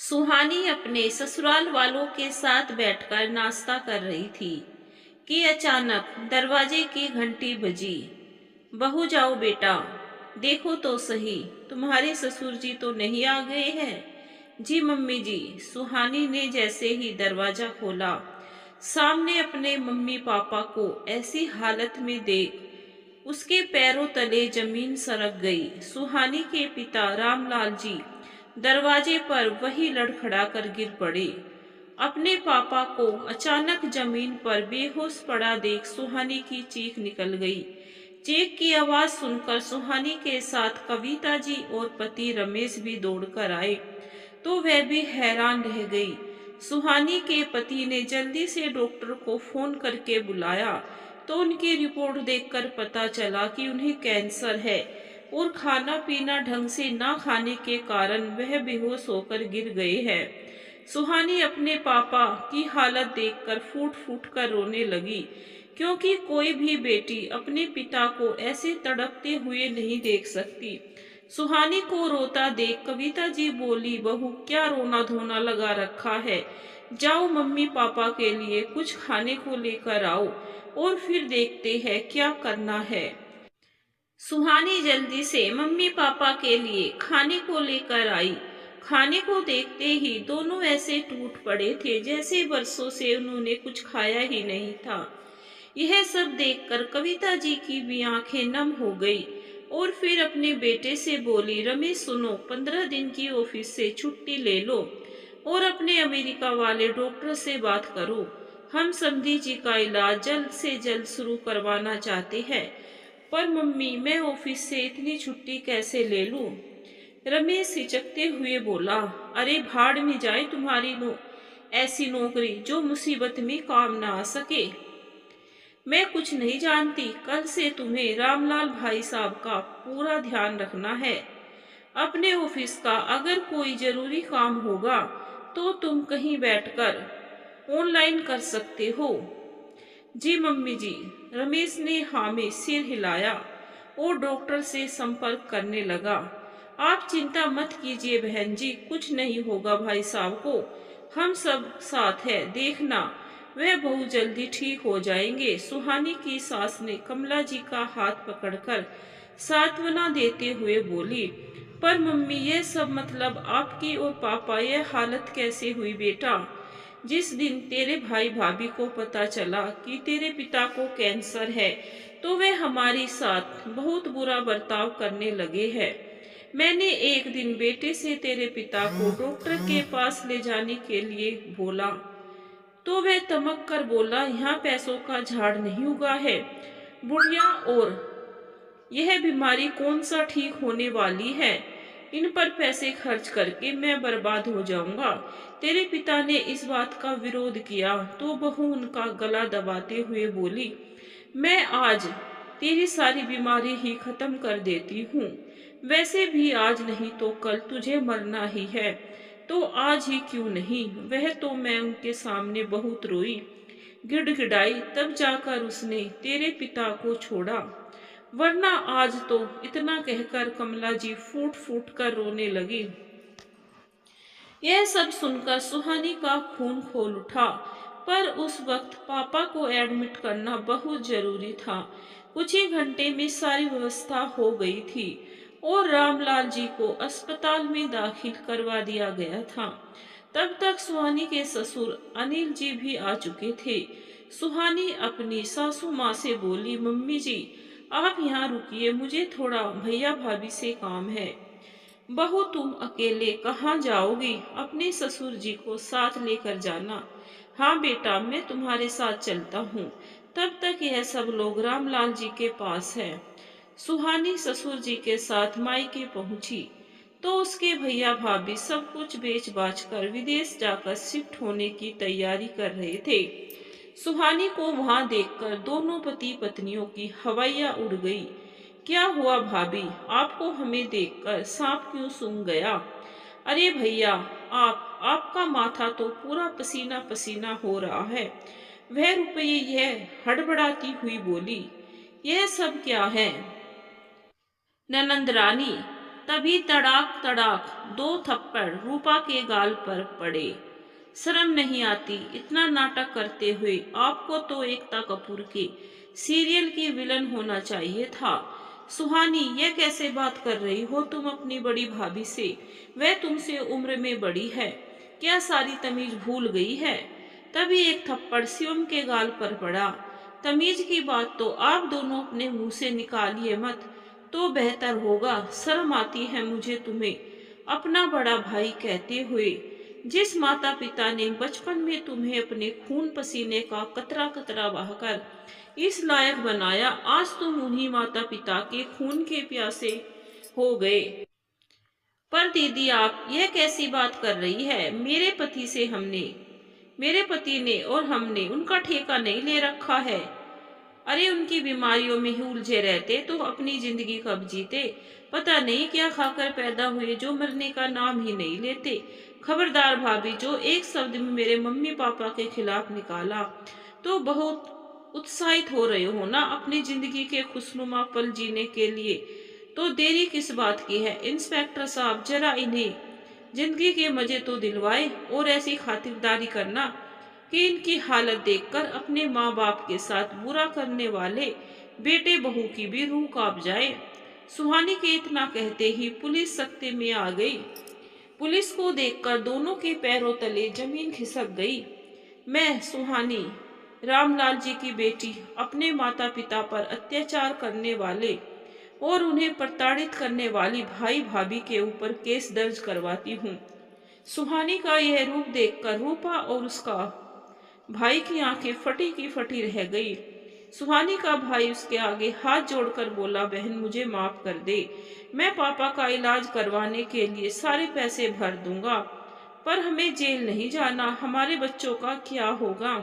सुहानी अपने ससुराल वालों के साथ बैठकर नाश्ता कर रही थी कि अचानक दरवाजे की घंटी बजी। बहू जाओ बेटा, देखो तो सही, तुम्हारे ससुर जी तो नहीं आ गए हैं। जी मम्मी जी। सुहानी ने जैसे ही दरवाजा खोला, सामने अपने मम्मी पापा को ऐसी हालत में देख उसके पैरों तले जमीन सरक गई। सुहानी के पिता रामलाल जी दरवाजे पर वही लड़खड़ा कर गिर पड़े। अपने पापा को अचानक जमीन पर बेहोश पड़ा देख सुहानी की चीख निकल गई। चीख की आवाज सुनकर सुहानी के साथ कविता जी और पति रमेश भी दौड़कर आए, तो वह भी हैरान रह गई। सुहानी के पति ने जल्दी से डॉक्टर को फोन करके बुलाया, तो उनकी रिपोर्ट देखकर पता चला कि उन्हें कैंसर है और खाना पीना ढंग से ना खाने के कारण वह बेहोश होकर गिर गए हैं। सुहानी अपने पापा की हालत देखकर फूट फूट कर रोने लगी, क्योंकि कोई भी बेटी अपने पिता को ऐसे तड़पते हुए नहीं देख सकती। सुहानी को रोता देख कविता जी बोली, बहू क्या रोना धोना लगा रखा है, जाओ मम्मी पापा के लिए कुछ खाने को लेकर आओ और फिर देखते हैं क्या करना है। सुहानी जल्दी से मम्मी पापा के लिए खाने को लेकर आई। खाने को देखते ही दोनों ऐसे टूट पड़े थे जैसे बरसों से उन्होंने कुछ खाया ही नहीं था। यह सब देखकर कविता जी की भी आंखें नम हो गई और फिर अपने बेटे से बोली, रमेश सुनो, 15 दिन की ऑफिस से छुट्टी ले लो और अपने अमेरिका वाले डॉक्टर से बात करो। हम समधी जी का इलाज जल्द से जल्द शुरू करवाना चाहते हैं। पर मम्मी, मैं ऑफिस से इतनी छुट्टी कैसे ले लूं? रमेश हिचकते हुए बोला, अरे भाड़ में जाए तुम्हारी ऐसी नौकरी जो मुसीबत में काम ना आ सके। मैं कुछ नहीं जानती, कल से तुम्हें रामलाल भाई साहब का पूरा ध्यान रखना है। अपने ऑफिस का अगर कोई जरूरी काम होगा तो तुम कहीं बैठकर ऑनलाइन कर सकते हो। जी मम्मी जी। रमेश ने हाँ में सिर हिलाया और डॉक्टर से संपर्क करने लगा। आप चिंता मत कीजिए बहन जी, कुछ नहीं होगा भाई साहब को, हम सब साथ है, देखना वह बहुत जल्दी ठीक हो जाएंगे। सुहानी की सास ने कमला जी का हाथ पकड़कर सांत्वना देते हुए बोली, पर मम्मी ये सब मतलब आपकी और पापा ये हालत कैसे हुई बेटा? जिस दिन तेरे भाई भाभी को पता चला कि तेरे पिता को कैंसर है तो वे हमारी साथ बहुत बुरा बर्ताव करने लगे हैं। मैंने एक दिन बेटे से तेरे पिता को डॉक्टर के पास ले जाने के लिए बोला तो वह तमक कर बोला, यहाँ पैसों का झाड़ नहीं उगा है बुढ़िया, और यह बीमारी कौन सा ठीक होने वाली है? इन पर पैसे खर्च करके मैं बर्बाद हो जाऊंगा। तेरे पिता ने इस बात का विरोध किया तो बहू उनका गला दबाते हुए बोली, मैं आज तेरी सारी बीमारी ही खत्म कर देती हूँ। वैसे भी आज नहीं तो कल तुझे मरना ही है, तो आज ही क्यों नहीं? वह तो मैं उनके सामने बहुत रोई, गिड़गिड़ाई, तब जाकर उसने तेरे पिता को छोड़ा, वरना आज तो। इतना कहकर कमला जी फूट फूट कर रोने लगी। यह सब सुनकर सुहानी का खून खोल उठा, पर उस वक्त पापा को एडमिट करना बहुत जरूरी था। कुछ ही घंटे में सारी व्यवस्था हो गई थी और रामलाल जी को अस्पताल में दाखिल करवा दिया गया था। तब तक सुहानी के ससुर अनिल जी भी आ चुके थे। सुहानी अपनी सासू माँ से बोली, मम्मी जी आप यहाँ रुकिए, मुझे थोड़ा भैया भाभी से काम है। बहू तुम अकेले कहाँ जाओगी? अपने ससुर जी को साथ लेकर जाना। हाँ बेटा, मैं तुम्हारे साथ चलता हूँ। तब तक यह सब लोग रामलाल जी के पास है। सुहानी ससुर जी के साथ मायके पहुंची तो उसके भैया भाभी सब कुछ बेच बाच कर विदेश जाकर शिफ्ट होने की तैयारी कर रहे थे। सुहानी को वहां देखकर दोनों पति पत्नियों की हवाइयां उड़ गई। क्या हुआ भाभी, आपको हमें देखकर सांप क्यों सूंघ गया? अरे भैया, आपका माथा तो पूरा पसीना पसीना हो रहा है। वह रुपये यह हड़बड़ाती हुई बोली, यह सब क्या है? ननंद रानी, तभी तड़ाक तड़ाक 2 थप्पड़ रूपा के गाल पर पड़े। शर्म नहीं आती इतना नाटक करते हुए? आपको तो एकता कपूर के सीरियल की विलन होना चाहिए था। सुहानी, यह कैसे बात कर रही हो तुम अपनी बड़ी भाभी से? वह तुमसे उम्र में बड़ी है, क्या सारी तमीज भूल गई है? तभी एक थप्पड़ शिवम के गाल पर पड़ा। तमीज की बात तो आप दोनों अपने मुंह से निकालिए मत तो बेहतर होगा। शर्म आती है मुझे तुम्हें अपना बड़ा भाई कहते हुए। जिस माता पिता ने बचपन में तुम्हें अपने खून पसीने का कतरा कतरा बहाकर इस लायक बनाया, आज तुम उन्हीं माता पिता के खून के प्यासे हो गए। पर दीदी, आप यह कैसी बात कर रही है? मेरे पति ने और हमने उनका ठेका नहीं ले रखा है। अरे, उनकी बीमारियों में ही उलझे रहते तो अपनी जिंदगी कब जीते? पता नहीं क्या खाकर पैदा हुए जो मरने का नाम ही नहीं लेते। खबरदार भाभी, जो एक शब्द में मेरे मम्मी पापा के खिलाफ निकाला तो बहुत उत्साहित हो रहे हो ना अपनी जिंदगी के खुशनुमा पल जीने के लिए, तो देरी किस बात की है? इंस्पेक्टर साहब, जरा इन्हें जिंदगी के मजे तो दिलवाए और ऐसी खातिरदारी करना कि इनकी हालत देखकर अपने माँ बाप के साथ बुरा करने वाले बेटे बहू की भी रूह कांप जाए। सुहानी के इतना कहते ही पुलिस सख्ते में आ गई। पुलिस को देखकर दोनों के पैरों तले जमीन खिसक गई। मैं सुहानी, रामलाल जी की बेटी, अपने माता पिता पर अत्याचार करने वाले और उन्हें प्रताड़ित करने वाली भाई भाभी के ऊपर केस दर्ज करवाती हूँ। सुहानी का यह रूप देखकर रूपा और उसका भाई की आंखें फटी की फटी रह गई। सुहानी का भाई उसके आगे हाथ जोड़कर बोला, बहन मुझे माफ कर दे, मैं पापा का इलाज करवाने के लिए सारे पैसे भर दूंगा, पर हमें जेल नहीं जाना। हमारे बच्चों का क्या होगा?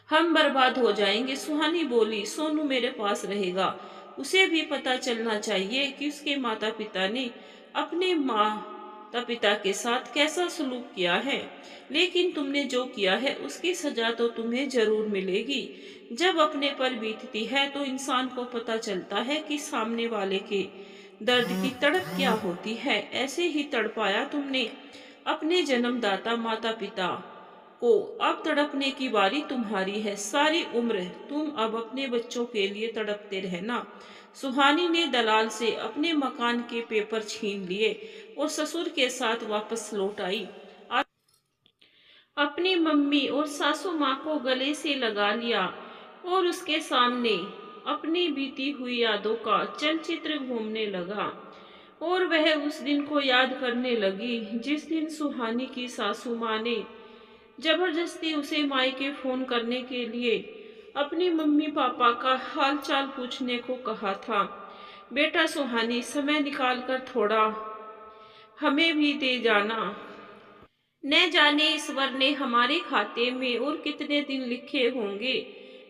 हम बर्बाद हो जाएंगे। सुहानी बोली, सोनू मेरे पास रहेगा, उसे भी पता चलना चाहिए कि उसके माता पिता ने अपने माता पिता के साथ कैसा सलूक किया है। लेकिन तुमने जो किया है उसकी सजा तो तुम्हें जरूर मिलेगी। जब अपने पर बीतती है तो इंसान को पता चलता है कि सामने वाले के दर्द की तड़प क्या होती है। ऐसे ही तड़पाया तुमने अपने जन्मदाता माता पिता को, अब तड़पने की बारी तुम्हारी है। सारी उम्र तुम अब अपने बच्चों के लिए तड़पते रहना। सुहानी ने दलाल से अपने मकान के पेपर छीन लिए और ससुर के साथ वापस लौट आई। अपनी मम्मी और सासू माँ को गले से लगा लिया और उसके सामने अपनी बीती हुई यादों का चलचित्र घूमने लगा। और वह उस दिन को याद करने लगी जिस दिन सुहानी की सासू माँ ने जबरदस्ती उसे मायके फोन करने के लिए अपनी मम्मी पापा का हाल चाल पूछने को कहा था। बेटा सुहानी, समय निकाल कर थोड़ा हमें भी दे जाना। न जाने ईश्वर ने हमारे खाते में और कितने दिन लिखे होंगे।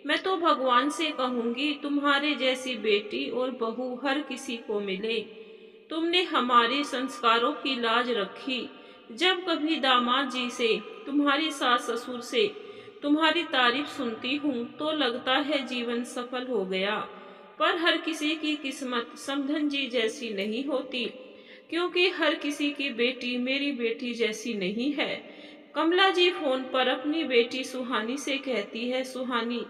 मैं तो भगवान से कहूंगी तुम्हारे जैसी बेटी और बहू हर किसी को मिले। तुमने हमारे संस्कारों की लाज रखी। जब कभी दामाद जी से, तुम्हारी सास ससुर से तुम्हारी तारीफ सुनती हूँ तो लगता है जीवन सफल हो गया। पर हर किसी की किस्मत समधन जी जैसी नहीं होती, क्योंकि हर किसी की बेटी मेरी बेटी जैसी नहीं है। कमला जी फोन पर अपनी बेटी सुहानी से कहती है। सुहानी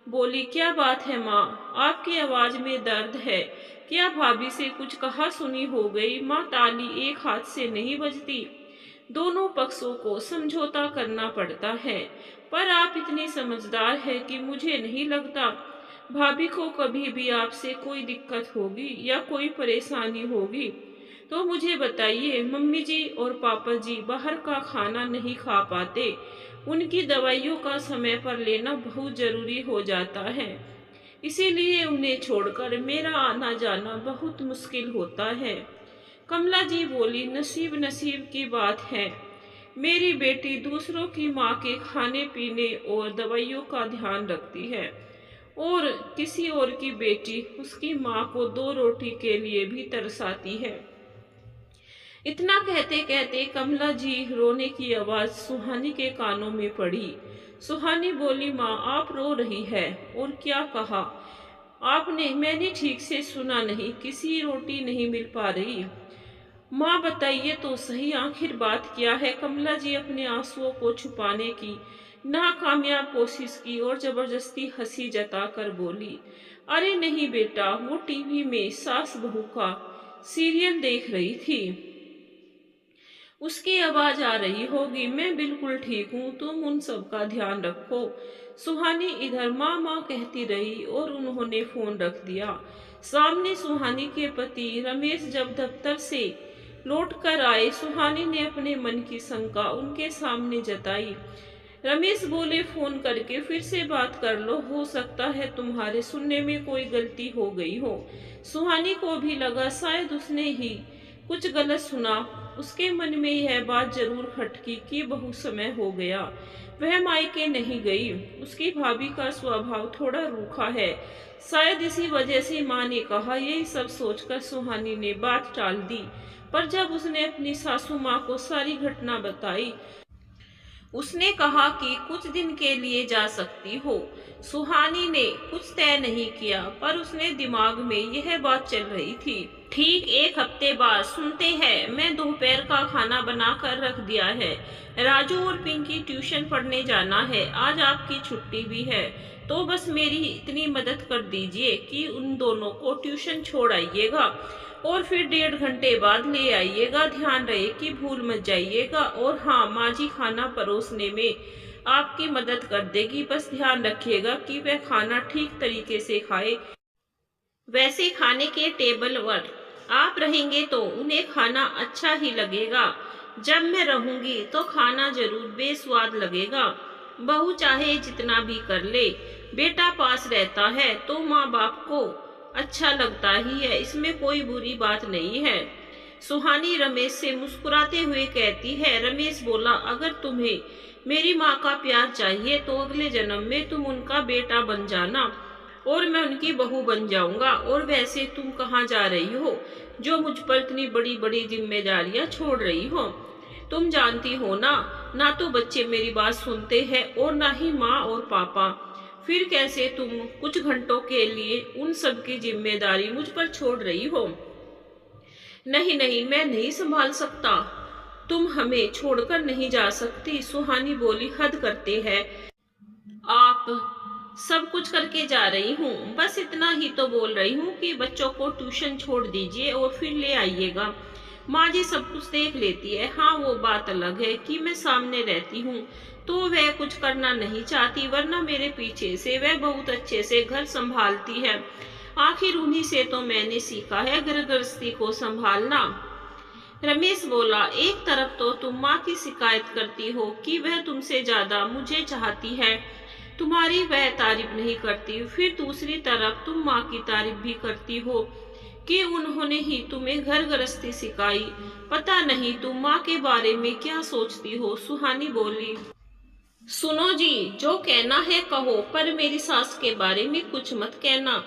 बोली, क्या बात है माँ, आपकी आवाज में दर्द है क्या? भाभी से कुछ कहा सुनी हो गई? माँ, ताली एक हाथ से नहीं बजती, दोनों पक्षों को समझौता करना पड़ता है। पर आप इतनी समझदार है कि मुझे नहीं लगता भाभी को कभी भी आपसे कोई दिक्कत होगी या कोई परेशानी होगी। तो मुझे बताइए, मम्मी जी और पापा जी बाहर का खाना नहीं खा पाते, उनकी दवाइयों का समय पर लेना बहुत जरूरी हो जाता है, इसीलिए उन्हें छोड़कर मेरा आना जाना बहुत मुश्किल होता है। कमला जी बोली, नसीब नसीब की बात है, मेरी बेटी दूसरों की माँ के खाने पीने और दवाइयों का ध्यान रखती है, और किसी और की बेटी उसकी माँ को 2 रोटी के लिए भी तरसाती है। इतना कहते कहते कमला जी रोने की आवाज सुहानी के कानों में पड़ी। सुहानी बोली, माँ आप रो रही है? और क्या कहा? मैंने ठीक से सुना नहीं, किसी रोटी नहीं मिल पा रही। माँ बताइए तो सही, आखिर बात क्या है? कमला जी अपने आंसुओं को छुपाने की नाकामयाब कोशिश की और जबरदस्ती हंसी जताकर बोली, अरे नहीं बेटा, वो टीवी में सास बहू का सीरियल देख रही थी, उसकी आवाज आ रही होगी। मैं बिल्कुल ठीक हूँ, तुम उन सब का ध्यान रखो। सुहानी इधर माँ माँ कहती रही और उन्होंने फोन रख दिया। सामने सुहानी के पति रमेश जब दफ्तर से लौट कर आए, सुहानी ने अपने मन की शंका उनके सामने जताई। रमेश बोले, फोन करके फिर से बात कर लो, हो सकता है तुम्हारे सुनने में कोई गलती हो गई हो। सुहानी को भी लगा शायद उसने ही कुछ गलत सुना। उसके मन में यह बात जरूर खटकी कि बहुत समय हो गया वह मायके नहीं गई। उसकी भाभी का स्वभाव थोड़ा रूखा है, शायद इसी वजह से माँ ने कहा। यही सब सोचकर सुहानी ने बात टाल दी, पर जब उसने अपनी सासू माँ को सारी घटना बताई, उसने कहा कि कुछ दिन के लिए जा सकती हो। सुहानी ने कुछ तय नहीं किया, पर उसने दिमाग में यह बात चल रही थी। ठीक एक हफ्ते बाद सुनते हैं, मैं दोपहर का खाना बनाकर रख दिया है। राजू और पिंकी ट्यूशन पढ़ने जाना है, आज आपकी छुट्टी भी है, तो बस मेरी इतनी मदद कर दीजिए कि उन दोनों को ट्यूशन छोड़ आइएगा और फिर 1.5 घंटे बाद ले आइएगा। ध्यान रहे कि भूल मत जाइएगा। और हाँ, माँ जी खाना परोसने में आपकी मदद कर देगी, बस ध्यान रखिएगा कि वह खाना ठीक तरीके से खाए। वैसे खाने के टेबल पर आप रहेंगे तो उन्हें खाना अच्छा ही लगेगा, जब मैं रहूंगी तो खाना जरूर बेस्वाद लगेगा। बहू चाहे जितना भी कर ले, बेटा पास रहता है तो माँ बाप को अच्छा लगता ही है, इसमें कोई बुरी बात नहीं है। सुहानी रमेश से मुस्कुराते हुए कहती है। रमेश बोला, अगर तुम्हें मेरी माँ का प्यार चाहिए तो अगले जन्म में तुम उनका बेटा बन जाना और मैं उनकी बहू बन जाऊंगा। और वैसे तुम कहाँ जा रही हो जो मुझ पर इतनी बड़ी बड़ी जिम्मेदारियां छोड़ रही हो? तुम जानती हो ना, ना तो बच्चे मेरी बात सुनते हैं और ना ही माँ और पापा। फिर कैसे तुम कुछ घंटों के लिए उन सब की जिम्मेदारी मुझ पर छोड़ रही हो? नहीं नहीं, मैं नहीं संभाल सकता, तुम हमें छोड़कर नहीं जा सकती। सुहानी बोली, हद करते हैं आप, सब कुछ करके जा रही हूँ, बस इतना ही तो बोल रही हूँ कि बच्चों को ट्यूशन छोड़ दीजिए और फिर ले आइएगा। माँ जी सब कुछ देख लेती है। हाँ, वो बात अलग है कि मैं सामने रहती हूँ तो वह कुछ करना नहीं चाहती, वरना मेरे पीछे से वह बहुत अच्छे से घर संभालती है। आखिर उन्हीं से तो मैंने सीखा है घर गृहस्थी को संभालना। रमेश बोला, एक तरफ तो तुम माँ की शिकायत करती हो कि वह तुमसे ज्यादा मुझे चाहती है, तुम्हारी वह तारीफ नहीं करती, फिर दूसरी तरफ तुम माँ की तारीफ भी करती हो कि उन्होंने ही तुम्हें घर गृहस्थी सिखाई। पता नहीं तुम माँ के बारे में क्या सोचती हो। सुहानी बोली, सुनो जी, जो कहना है कहो, पर मेरी सास के बारे में कुछ मत कहना।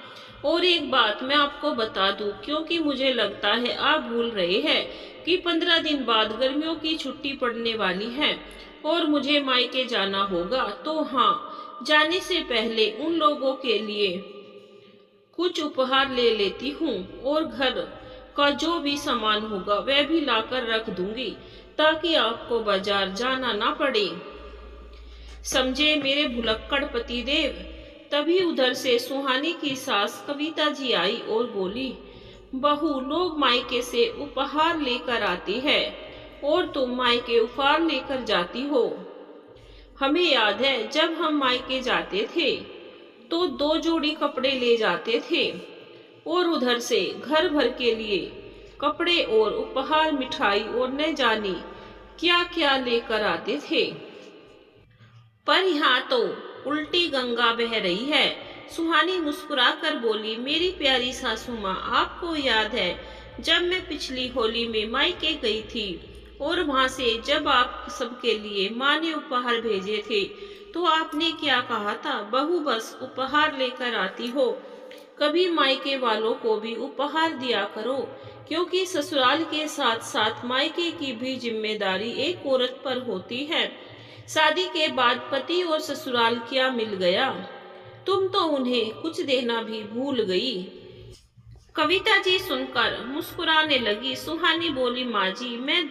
और एक बात मैं आपको बता दूं, क्योंकि मुझे लगता है आप भूल रहे हैं कि 15 दिन बाद गर्मियों की छुट्टी पड़ने वाली है और मुझे मायके जाना होगा। तो हाँ, जाने से पहले उन लोगों के लिए कुछ उपहार ले लेती हूँ और घर का जो भी सामान होगा वह भी लाकर रख दूंगी, ताकि आपको बाजार जाना ना पड़े, समझे मेरे भुलक्कड़ पतिदेव। तभी उधर से सुहानी की सास कविता जी आई और बोली, बहू, लोग मायके से उपहार लेकर आती है और तुम मायके उपहार लेकर जाती हो। हमें याद है जब हम मायके जाते थे तो 2 जोड़ी कपड़े ले जाते थे और उधर से घर भर के लिए कपड़े और उपहार, मिठाई और न जाने क्या क्या लेकर आते थे। पर यहाँ तो उल्टी गंगा बह रही है। सुहानी मुस्कुराकर बोली, मेरी प्यारी सासू माँ, आपको याद है जब मैं पिछली होली में मायके गई थी और वहां से जब आप सबके लिए माँ ने उपहार भेजे थे तो आपने क्या कहा था? बहू, बस उपहार लेकर आती हो, कभी मायके वालों को भी उपहार दिया करो, क्योंकि ससुराल के साथ साथ मायके की भी जिम्मेदारी एक औरत पर होती है। शादी के बाद पति और ससुराल क्या मिल गया? तुम तो उन्हें कुछ देना भी भूल गई। कविता जी सुनकर मुस्कुराने लगी। सुहानी बोली, माँ जी, मैं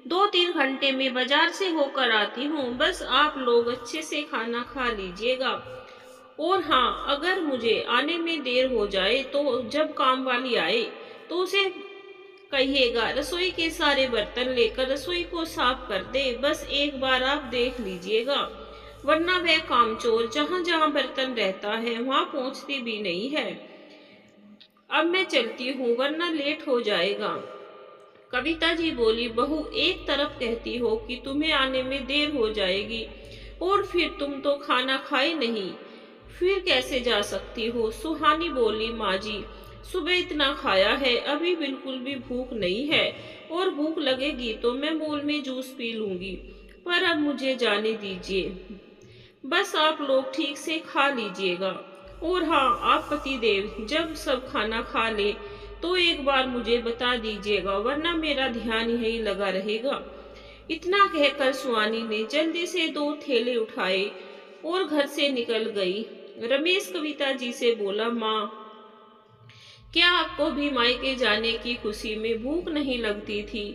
2-3 घंटे में बाजार से होकर आती हूँ। बस आप लोग अच्छे से खाना खा लीजिएगा। और हाँ, अगर मुझे आने में देर हो जाए तो जब काम वाली आए तो उसे कहिएगा रसोई के सारे बर्तन लेकर रसोई को साफ कर दे। बस एक बार आप देख लीजिएगा, वरना वह कामचोर जहाँ जहाँ बर्तन रहता है वहाँ पहुँचती भी नहीं है। अब मैं चलती हूँ, वरना लेट हो जाएगा। कविता जी बोली, बहू, एक तरफ कहती हो कि तुम्हें आने में देर हो जाएगी और फिर तुम तो खाना खाए नहीं, फिर कैसे जा सकती हो? सुहानी बोली, माँ जी, सुबह इतना खाया है, अभी बिल्कुल भी भूख नहीं है, और भूख लगेगी तो मैं मॉल में जूस पी लूंगी, पर अब मुझे जाने दीजिए। बस आप लोग ठीक से खा लीजिएगा। और हाँ, आप पतिदेव जब सब खाना खा ले तो एक बार मुझे बता दीजिएगा, वरना मेरा ध्यान यही लगा रहेगा। इतना कहकर सुहानी ने जल्दी से 2 थैले उठाए और घर से निकल गई। रमेश कविता जी से बोला, माँ, क्या आपको भी मायके जाने की खुशी में भूख नहीं लगती थी?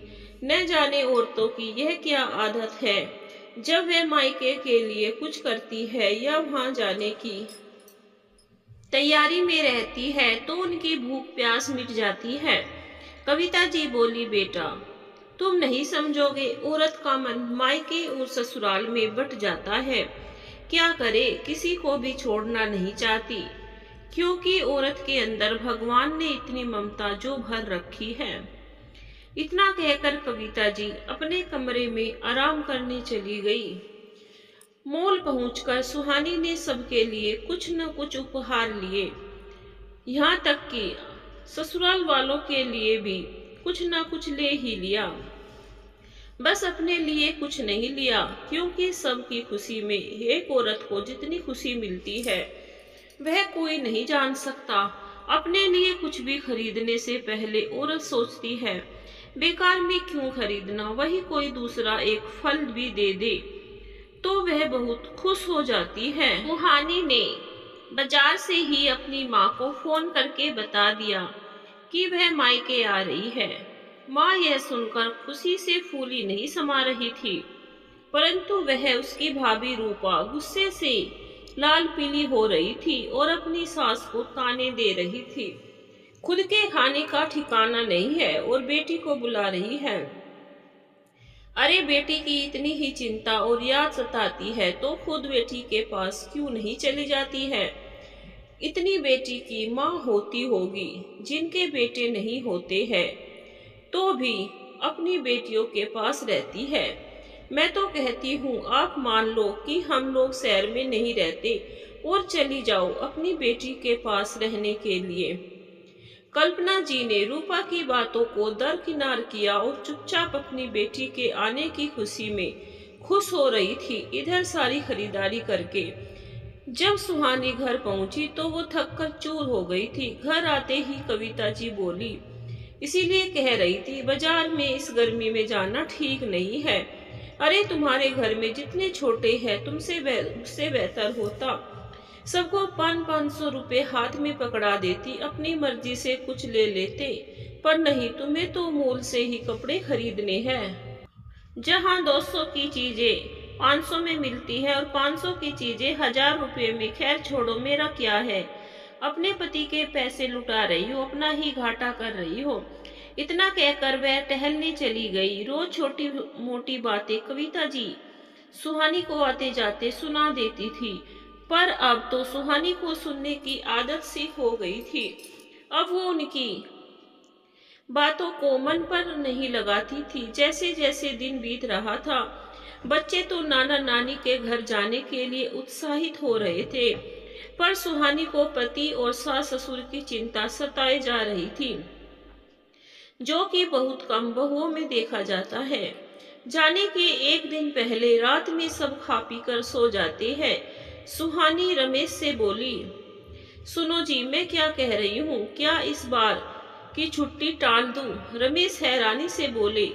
न जाने औरतों की यह क्या आदत है, जब वह मायके के लिए कुछ करती है या वहां जाने की तैयारी में रहती है तो उनकी भूख प्यास मिट जाती है। कविता जी बोली, बेटा, तुम नहीं समझोगे, औरत का मन मायके और ससुराल में बट जाता है। क्या करे, किसी को भी छोड़ना नहीं चाहती, क्योंकि औरत के अंदर भगवान ने इतनी ममता जो भर रखी है। इतना कहकर कविता जी अपने कमरे में आराम करने चली गई। मॉल पहुंचकर सुहानी ने सबके लिए कुछ न कुछ उपहार लिए, यहाँ तक कि ससुराल वालों के लिए भी कुछ न कुछ ले ही लिया। बस अपने लिए कुछ नहीं लिया, क्योंकि सबकी खुशी में एक औरत को जितनी खुशी मिलती है वह कोई नहीं जान सकता। अपने लिए कुछ भी खरीदने से पहले औरत सोचती है, बेकार में क्यों खरीदना, वही कोई दूसरा एक फल भी दे दे तो वह बहुत खुश हो जाती है। सुहानी ने बाजार से ही अपनी माँ को फोन करके बता दिया कि वह मायके आ रही है। माँ यह सुनकर खुशी से फूली नहीं समा रही थी, परंतु वह उसकी भाभी रूपा गुस्से से लाल पीली हो रही थी और अपनी सास को ताने दे रही थी। खुद के खाने का ठिकाना नहीं है और बेटी को बुला रही है। अरे, बेटी की इतनी ही चिंता और याद सताती है तो खुद बेटी के पास क्यों नहीं चली जाती है? इतनी बेटी की माँ होती होगी जिनके बेटे नहीं होते हैं, तो भी अपनी बेटियों के पास रहती है। मैं तो कहती हूँ, आप मान लो कि हम लोग शहर में नहीं रहते और चली जाओ अपनी बेटी के पास रहने के लिए। कल्पना जी ने रूपा की बातों को दरकिनार किया और चुपचाप अपनी बेटी के आने की खुशी में खुश हो रही थी। इधर सारी खरीदारी करके जब सुहानी घर पहुंची तो वो थक कर चूर हो गई थी। घर आते ही कविता जी बोली, इसीलिए कह रही थी बाजार में इस गर्मी में जाना ठीक नहीं है। अरे, तुम्हारे घर में जितने छोटे हैं तुमसे उससे बेहतर होता, सबको 500-500 रुपए हाथ में पकड़ा देती, अपनी मर्जी से कुछ ले लेते। पर नहीं, तुम्हें तो मॉल से ही कपड़े खरीदने हैं, जहां 200 की चीजें 500 में मिलती है और 500 की चीजें 1000 रुपए में। खैर छोड़ो, मेरा क्या है, अपने पति के पैसे लुटा रही हो, अपना ही घाटा कर रही हो। इतना कहकर वह टहलने चली गई। रोज छोटी मोटी बातें कविता जी सुहानी को आते जाते सुना देती थी, पर अब तो सुहानी को सुनने की आदत सी हो गई थी। अब वो उनकी बातों को मन पर नहीं लगाती थी। जैसे जैसे दिन बीत रहा था, बच्चे तो नाना नानी के घर जाने के लिए उत्साहित हो रहे थे, पर सुहानी को पति और सास ससुर की चिंता सताए जा रही थी, जो कि बहुत कम बहुओं में देखा जाता है। जाने के एक दिन पहले रात में सब खा पी कर सो जाते हैं। सुहानी रमेश से बोली, सुनो जी, मैं क्या कह रही हूँ, क्या इस बार की छुट्टी टाल दूं? रमेश हैरानी से बोले,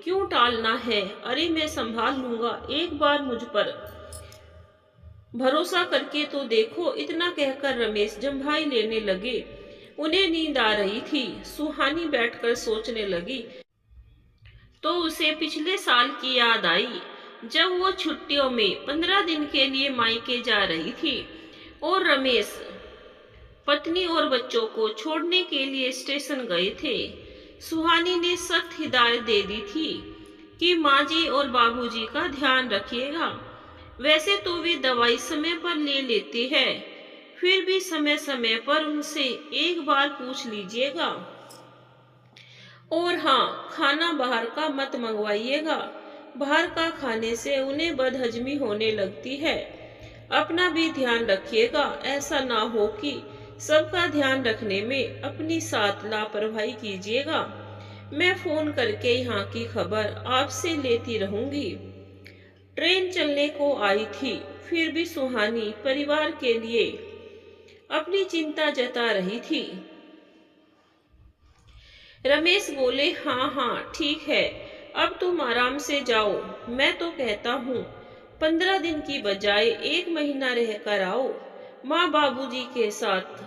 क्यों टालना है? अरे, मैं संभाल लूंगा, एक बार मुझ पर भरोसा करके तो देखो। इतना कहकर रमेश जम्भाई लेने लगे। उन्हें नींद आ रही थी। सुहानी बैठकर सोचने लगी तो उसे पिछले साल की याद आई, जब वो छुट्टियों में 15 दिन के लिए मायके जा रही थी और रमेश पत्नी और बच्चों को छोड़ने के लिए स्टेशन गए थे। सुहानी ने सख्त हिदायत दे दी थी कि माँ जी और बाबूजी का ध्यान रखिएगा। वैसे तो वे दवाई समय पर ले लेते हैं, फिर भी समय समय पर उनसे एक बार पूछ लीजिएगा। और हाँ, खाना बाहर का मत मंगवाइएगा। बाहर का खाने से उन्हें बदहजमी होने लगती है। अपना भी ध्यान रखिएगा, ऐसा ना हो कि सबका ध्यान रखने में अपनी साथ लापरवाही कीजिएगा। मैं फोन करके यहाँ की खबर आपसे लेती रहूंगी। ट्रेन चलने को आई थी, फिर भी सुहानी परिवार के लिए अपनी चिंता जता रही थी। रमेश बोले, हाँ हाँ ठीक है, अब तुम आराम से जाओ। मैं तो कहता हूँ 15 दिन की बजाय 1 महीना रहकर आओ माँ बाबूजी के साथ।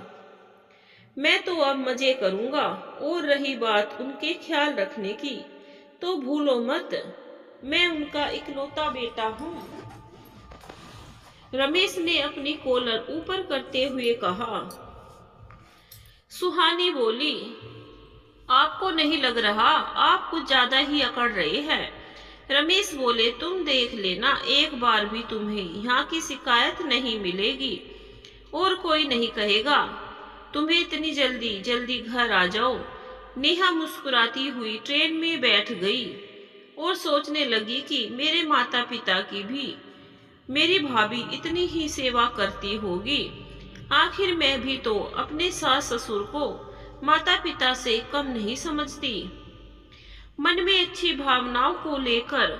मैं तो अब मजे करूंगा। और रही बात उनके ख्याल रखने की, तो भूलो मत, मैं उनका इकलौता बेटा हूँ। रमेश ने अपनी कॉलर ऊपर करते हुए कहा। सुहानी बोली, आपको नहीं लग रहा आप कुछ ज्यादा ही अकड़ रहे हैं? रमेश बोले, तुम देख लेना, एक बार भी तुम्हें यहाँ की शिकायत नहीं मिलेगी और कोई नहीं कहेगा तुम्हें इतनी जल्दी जल्दी घर आ जाओ। नेहा मुस्कुराती हुई ट्रेन में बैठ गई और सोचने लगी कि मेरे माता पिता की भी मेरी भाभी इतनी ही सेवा करती होगी। आखिर मैं भी तो अपने सास ससुर को माता पिता से कम नहीं समझती। मन में अच्छी भावनाओं को लेकर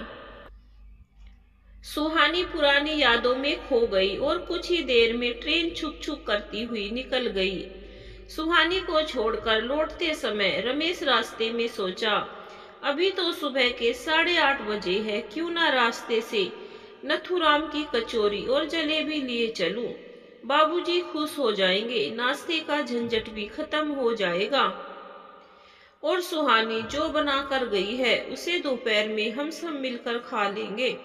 सुहानी पुरानी यादों में खो गई और कुछ ही देर में ट्रेन छुक छुक करती हुई निकल गई। सुहानी को छोड़कर लौटते समय रमेश रास्ते में सोचा, अभी तो सुबह के 8:30 बजे है, क्यों ना रास्ते से नथुराम की कचौरी और जलेबी लिए चलूं। बाबूजी खुश हो जाएंगे, नाश्ते का झंझट भी खत्म हो जाएगा और सुहानी जो बना कर गई है उसे दोपहर में हम सब मिलकर खा लेंगे।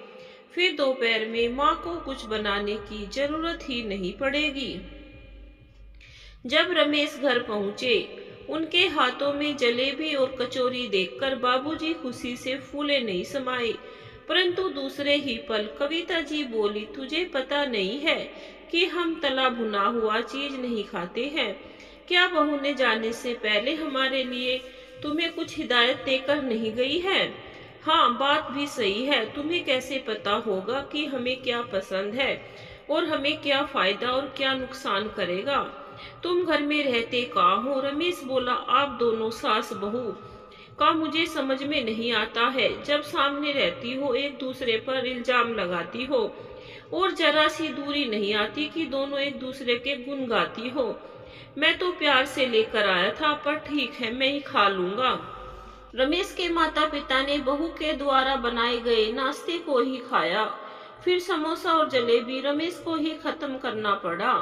फिर दोपहर में माँ को कुछ बनाने की जरूरत ही नहीं पड़ेगी। जब रमेश घर पहुंचे, उनके हाथों में जलेबी और कचौरी देखकर बाबूजी खुशी से फूले नहीं समाये। परंतु दूसरे ही पल कविता जी बोली, तुझे पता नहीं है कि हम तला भुना हुआ चीज नहीं खाते हैं? क्या बहू ने जाने से पहले हमारे लिए तुम्हें कुछ हिदायत देकर नहीं गई है? हाँ, बात भी सही है। तुम्हें कैसे पता होगा कि हमें क्या पसंद है और हमें क्या फायदा और क्या नुकसान करेगा? तुम घर में रहते कहाँ हो? रमेश बोला, आप दोनों सास बहू का मुझे समझ में नहीं आता है। जब सामने रहती हो एक दूसरे पर इल्जाम लगाती हो और जरा सी दूरी नहीं आती कि दोनों एक दूसरे के गुण गाती हो। मैं तो प्यार से लेकर आया था, पर ठीक है, मैं ही खा लूंगा। रमेश के माता पिता ने बहू के द्वारा बनाए गए नाश्ते को ही खाया। फिर समोसा और जलेबी रमेश को ही खत्म करना पड़ा।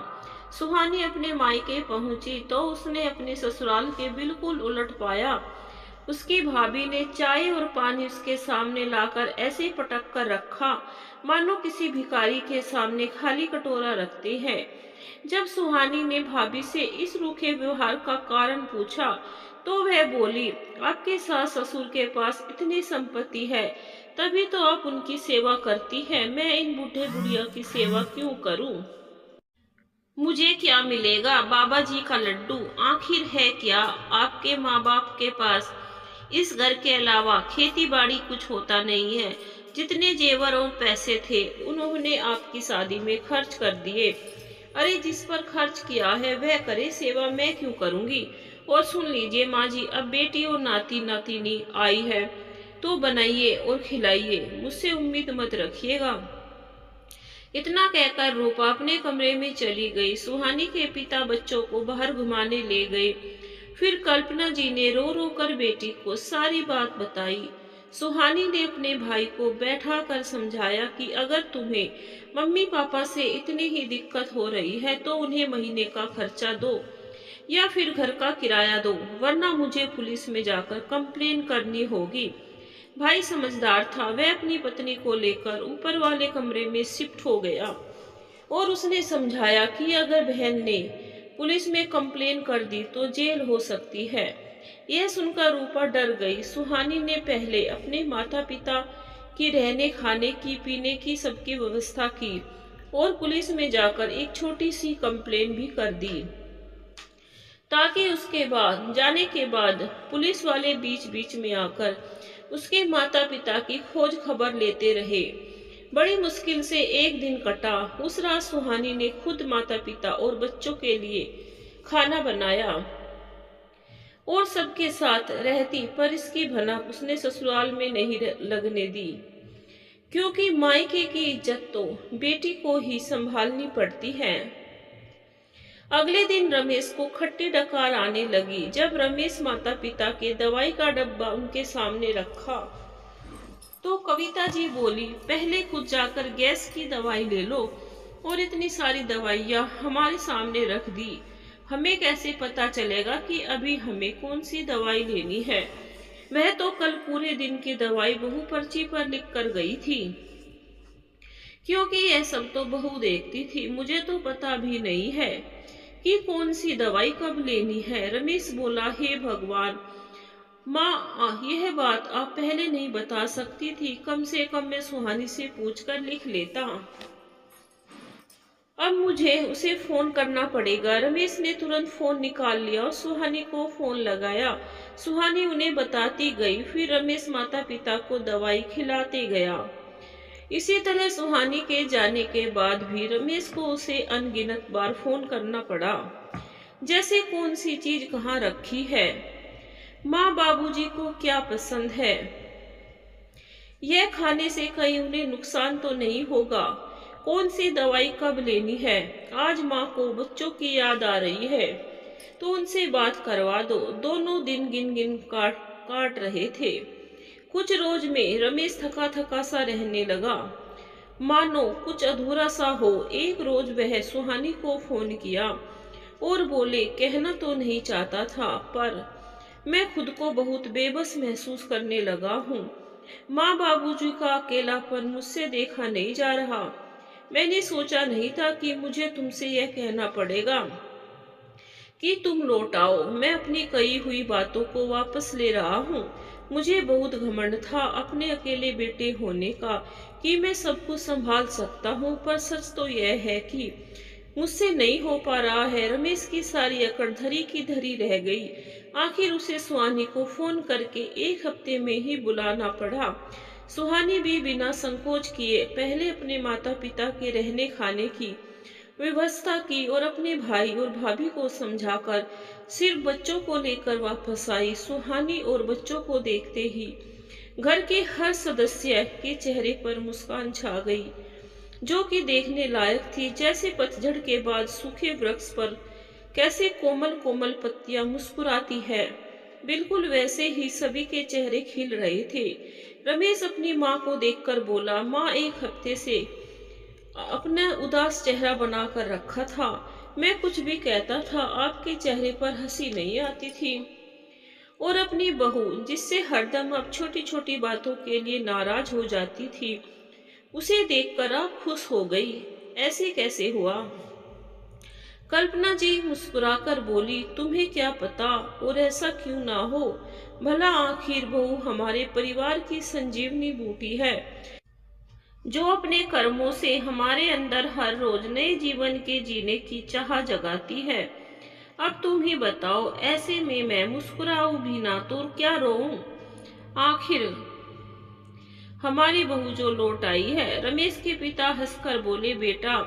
सुहानी अपने मायके पहुंची तो उसने अपने ससुराल के बिल्कुल उलट पाया। उसकी भाभी ने चाय और पानी उसके सामने लाकर ऐसे पटक कर रखा मानो किसी भिखारी के सामने खाली कटोरा रखते हैं। जब सुहानी ने भाभी से इस रूखे व्यवहार का कारण पूछा तो वह बोली, आपके सास ससुर के पास इतनी संपत्ति है, तभी तो आप उनकी सेवा करती हैं। मैं इन बूढ़े बुढ़िया की सेवा क्यों करूं? मुझे क्या मिलेगा? बाबा जी का लड्डू। आखिर है क्या आपके माँ बाप के पास? इस घर के अलावा खेती बाड़ी कुछ होता नहीं है। जितने जेवर और पैसे थे उन्होंने आपकी शादी में खर्च कर दिए। अरे, जिस पर खर्च किया है वह करे, सेवा मैं क्यों करूंगी? और सुन लीजिए माँ जी, अब बेटी और नाती नातिनी आई है तो बनाइए और खिलाइए, मुझसे उम्मीद मत रखिएगा। इतना कहकर रूपा अपने कमरे में चली गई। सुहानी के पिता बच्चों को बाहर घुमाने ले गए। फिर कल्पना जी ने रो रो कर बेटी को सारी बात बताई। सुहानी ने अपने भाई को बैठा कर समझाया कि अगर तुम्हें मम्मी पापा से इतनी ही दिक्कत हो रही है तो उन्हें महीने का खर्चा दो या फिर घर का किराया दो, वरना मुझे पुलिस में जाकर कंप्लेन करनी होगी। भाई समझदार था, वह अपनी पत्नी को लेकर ऊपर वाले कमरे में शिफ्ट हो गया और उसने समझाया कि अगर बहन ने पुलिस में कंप्लेन कर दी तो जेल हो सकती है। यह सुनकर रूपा डर गई। सुहानी ने पहले अपने माता पिता की रहने खाने की पीने की सबकी व्यवस्था की और पुलिस में जाकर एक छोटी सी कंप्लेन भी कर दी, ताकि उसके बाद जाने के बाद पुलिस वाले बीच बीच में आकर उसके माता पिता की खोज खबर लेते रहे। बड़ी मुश्किल से एक दिन कटा। उस रात सुहानी ने खुद माता पिता और बच्चों के लिए खाना बनाया और सबके साथ रहती, पर इसकी भनक उसने ससुराल में नहीं लगने दी, क्योंकि मायके की इज्जत तो बेटी को ही संभालनी पड़ती है। अगले दिन रमेश को खट्टी डकार आने लगी। जब रमेश माता पिता के दवाई का डब्बा उनके सामने रखा तो कविता जी बोली, पहले खुद जाकर गैस की दवाई ले लो और इतनी सारी दवाइयाँ हमारे सामने रख दी, हमें कैसे पता चलेगा कि अभी हमें कौन सी दवाई लेनी है। वह तो कल पूरे दिन की दवाई बहू पर्ची पर लिख कर गई थी, क्योंकि यह सब तो बहू देखती थी, मुझे तो पता भी नहीं है कि कौन सी दवाई कब लेनी है। रमेश बोला, हे भगवान माँ, यह बात आप पहले नहीं बता सकती थी, कम से कम मैं सुहानी से पूछकर लिख लेता। अब मुझे उसे फोन करना पड़ेगा। रमेश ने तुरंत फोन निकाल लिया और सुहानी को फोन लगाया। सुहानी उन्हें बताती गई, फिर रमेश माता पिता को दवाई खिलाते गया। इसी तरह सुहानी के जाने के बाद भी रमेश को उसे अनगिनत बार फोन करना पड़ा, जैसे कौन सी चीज कहाँ रखी है, माँ बाबूजी को क्या पसंद है, यह खाने से कहीं उन्हें नुकसान तो नहीं होगा, कौन सी दवाई कब लेनी है। आज माँ को बच्चों की याद आ रही है तो उनसे बात करवा दो। दोनों दिन गिन गिन काट रहे थे। कुछ रोज में रमेश थका थका सा रहने लगा, मानो कुछ अधूरा सा हो। एक रोज वह सुहानी को फोन किया और बोले, कहना तो नहीं चाहता था पर मैं खुद को बहुत बेबस महसूस करने लगा हूँ। माँ बाबूजी का अकेलापन मुझसे देखा नहीं जा रहा। मैंने सोचा नहीं था कि मुझे तुमसे यह कहना पड़ेगा कि तुम लौट आओ। मैं अपनी कही हुई बातों को वापस ले रहा हूँ। मुझे बहुत घमंड था अपने अकेले बेटे होने का कि मैं सब कुछ संभाल सकता हूँ, पर सच तो यह है कि मुझसे नहीं हो पा रहा है। रमेश की सारी अकड़ धरी की धरी रह गई। आखिर उसे सुहानी को फोन करके एक हफ्ते में ही बुलाना पड़ा। सुहानी भी बिना संकोच किए पहले अपने माता पिता के रहने खाने की व्यवस्था की और अपने भाई और भाभी को समझाकर सिर्फ बच्चों को लेकर वापस आई। सुहानी और बच्चों को देखते ही घर के हर सदस्य के चेहरे पर मुस्कान छा गई, जो कि देखने लायक थी। जैसे पतझड़ के बाद सूखे वृक्ष पर कैसे कोमल कोमल पत्तियां मुस्कुराती है, बिल्कुल वैसे ही सभी के चेहरे खिल रहे थे। रमेश अपनी माँ को देखकर बोला, माँ, एक हफ्ते से अपना उदास चेहरा बनाकर रखा था। मैं कुछ भी कहता था आपके चेहरे पर हंसी नहीं आती थी। और अपनी बहू, जिससे हरदम अब छोटी छोटी बातों के लिए नाराज हो जाती थी, उसे देखकर आप खुश हो गई। ऐसे कैसे हुआ? कल्पना जी मुस्कुराकर बोली, तुम्हें क्या पता, और ऐसा क्यों ना हो। भला आखिर बहू हमारे परिवार की संजीवनी बूटी है, जो अपने कर्मों से हमारे अंदर हर रोज नए जीवन के जीने की चाह जगाती है। अब तुम ही बताओ, ऐसे में मैं मुस्कुराऊं भी ना तो क्या रोऊं? आखिर हमारी बहू जो लौट आई है। रमेश के पिता हंसकर बोले, बेटा,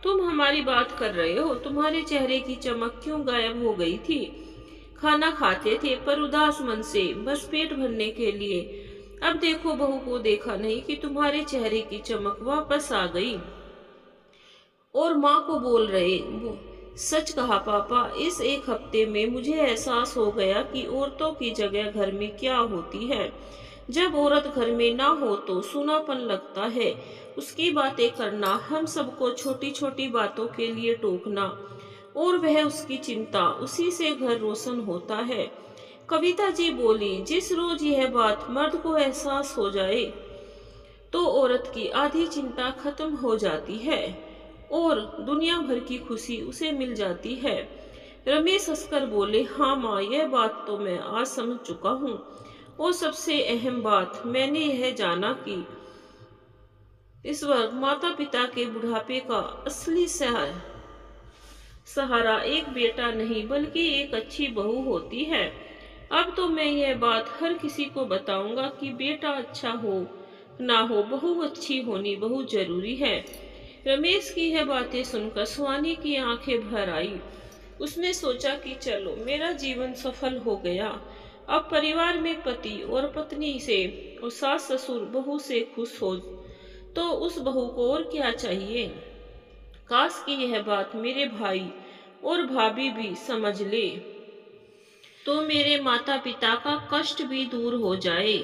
तुम हमारी बात कर रहे हो? तुम्हारे चेहरे की चमक क्यों गायब हो गई थी? खाना खाते थे पर उदास मन से, बस पेट भरने के लिए। अब देखो, बहू को देखा नहीं कि तुम्हारे चेहरे की चमक वापस आ गई। और माँ को बोल रहे, सच कहा पापा, इस एक हफ्ते में मुझे एहसास हो गया कि औरतों की जगह घर में क्या होती है। जब औरत घर में ना हो तो सूनापन लगता है। उसकी बातें करना, हम सबको छोटी छोटी बातों के लिए टोकना और वह उसकी चिंता, उसी से घर रोशन होता है। कविता जी बोली, जिस रोज यह बात मर्द को एहसास हो जाए तो औरत की आधी चिंता खत्म हो जाती है और दुनिया भर की खुशी उसे मिल जाती है। रमेश हंसकर बोले, हाँ माँ, यह बात तो मैं आज समझ चुका हूँ। और सबसे अहम बात मैंने यह जाना कि इस वक्त माता पिता के बुढ़ापे का असली सहारा एक बेटा नहीं बल्कि एक अच्छी बहू होती है। अब तो मैं यह बात हर किसी को बताऊंगा कि बेटा अच्छा हो ना हो, बहू अच्छी होनी बहुत जरूरी है। रमेश की यह बातें सुनकर सुहानी की आंखें भर आई। उसने सोचा कि चलो, मेरा जीवन सफल हो गया। अब परिवार में पति और पत्नी से और सास ससुर बहू से खुश हो तो उस बहू को और क्या चाहिए। काश कि यह बात मेरे भाई और भाभी भी समझ ले तो मेरे माता पिता का कष्ट भी दूर हो जाए।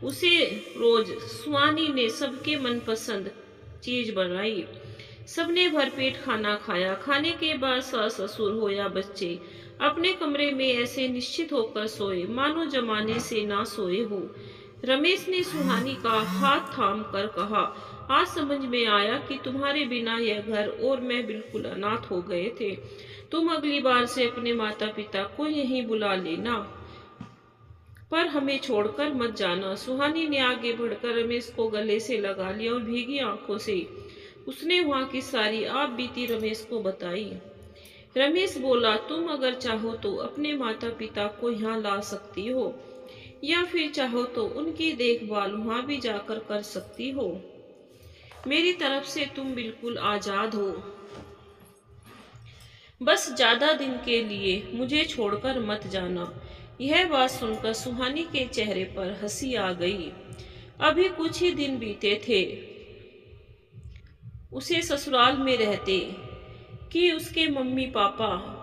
उसे रोज सुहानी ने सबके मनपसंद चीज बनाई। सबने भरपेट खाना खाया। खाने के बाद सास ससुर हो या बच्चे अपने कमरे में ऐसे निश्चित होकर सोए मानो जमाने से ना सोए हो। रमेश ने सुहानी का हाथ थाम कर कहा, आज समझ में आया कि तुम्हारे बिना यह घर और मैं बिल्कुल अनाथ हो गए थे। तुम अगली बार से अपने माता पिता को यहीं बुला लेना, पर हमें छोड़कर मत जाना। सुहानी ने आगे बढ़कर रमेश को गले से लगा लिया और भीगी आंखों से उसने वहां की सारी आप बीती रमेश को बताई। रमेश बोला, तुम अगर चाहो तो अपने माता पिता को यहाँ ला सकती हो या फिर चाहो तो उनकी देखभाल वहां भी जाकर कर सकती हो। मेरी तरफ से तुम बिल्कुल आजाद हो। बस ज्यादा दिन के लिए मुझे छोड़कर मत जाना। यह बात सुनकर सुहानी के चेहरे पर हंसी आ गई। अभी कुछ ही दिन बीते थे उसे ससुराल में रहते कि उसके मम्मी पापा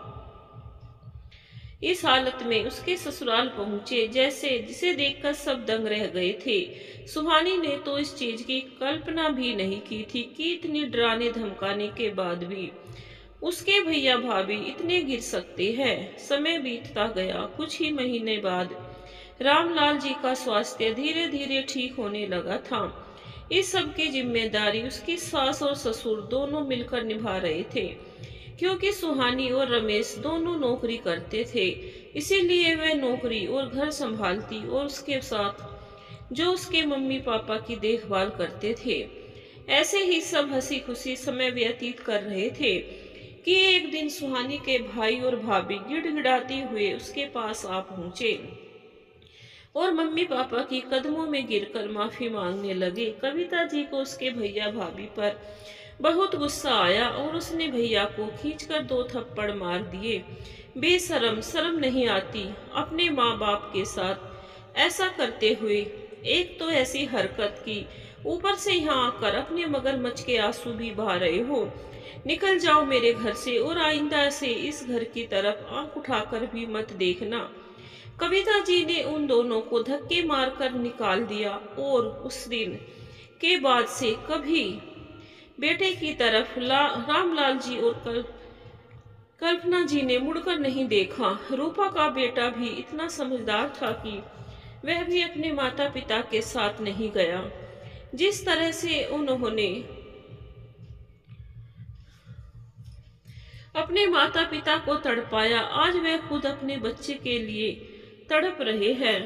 इस हालत में उसके ससुराल पहुंचे जैसे जिसे देखकर सब दंग रह गए थे। सुहानी ने तो इस चीज की कल्पना भी नहीं की थी कि इतनी डराने धमकाने के बाद भी उसके भैया भाभी इतने गिर सकते हैं। समय बीतता गया। कुछ ही महीने बाद रामलाल जी का स्वास्थ्य धीरे धीरे ठीक होने लगा था। इस सब की जिम्मेदारी उसकी सास और ससुर दोनों मिलकर निभा रहे थे। क्योंकि सुहानी और रमेश दोनों नौकरी करते थे, इसीलिए वह नौकरी और घर संभालती और उसके साथ जो उसके मम्मी पापा की देखभाल करते थे। ऐसे ही सब हंसी खुशी समय व्यतीत कर रहे थे कि एक दिन सुहानी के भाई और भाभी गिड़गिड़ाते हुए उसके पास आ पहुंचे और मम्मी पापा की कदमों में गिरकर माफी मांगने लगे। कविता जी को उसके भैया भाभी पर बहुत गुस्सा आया और उसने भैया को खींचकर 2 थप्पड़ मार दिए। बेशरम, शर्म नहीं आती अपने माँ बाप के साथ ऐसा करते हुए। एक तो ऐसी हरकत की, ऊपर से यहाँ आकर अपने मगरमच्छ के आंसू भी बहा रहे हो। निकल जाओ मेरे घर से और आइंदा से इस घर की तरफ आंख उठाकर भी मत देखना। कविता जी ने उन दोनों को धक्के मारकर निकाल दिया और उस दिन के बाद से कभी बेटे की तरफ रामलाल जी और कल्पना जी ने मुड़कर नहीं देखा। रूपा का बेटा भी इतना समझदार था कि वह भी अपने माता पिता के साथ नहीं गया। जिस तरह से उन्होंने अपने माता पिता को तड़पाया, आज वह खुद अपने बच्चे के लिए तड़प रहे हैं।